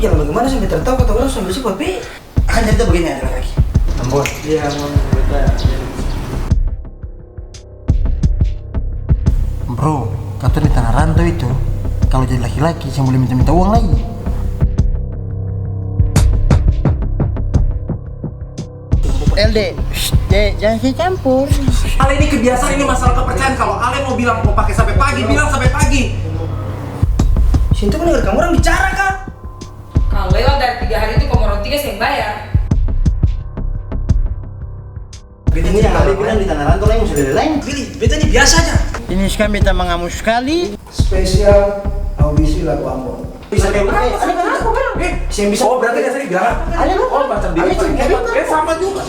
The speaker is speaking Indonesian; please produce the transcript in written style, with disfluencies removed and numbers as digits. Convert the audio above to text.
jangan bagaimana sampai tertawa kata orang sampai sih papi. Akan cerita begini ada lagi. Ambon. Iya, Ambon. Bro, kata di tanah rantau itu, kalau jadi laki-laki saya boleh minta-minta uang lagi. LD, jangan saya campur. Ale ini kebiasaan, ini masalah kepercayaan. Kalau Ale mau bilang mau pakai sampai pagi, bilang sampai pagi. Sintu kan dengar kamu orang bicara kah? Kalau lewat dari 3 hari itu kamu orang 3 saya yang bayar. Ini yang Ale bilang di tanah rantau lain sudah lain. Pilih, beta ini biasa aja. Ini sekarang beta mengamu sekali. Spesial audisi lagu Ambon. Bisa kayak begini. Saya bisa. Oh berarti dia sering bilang. Ale lu? Oh macam dia. Ale cuma Sama juga.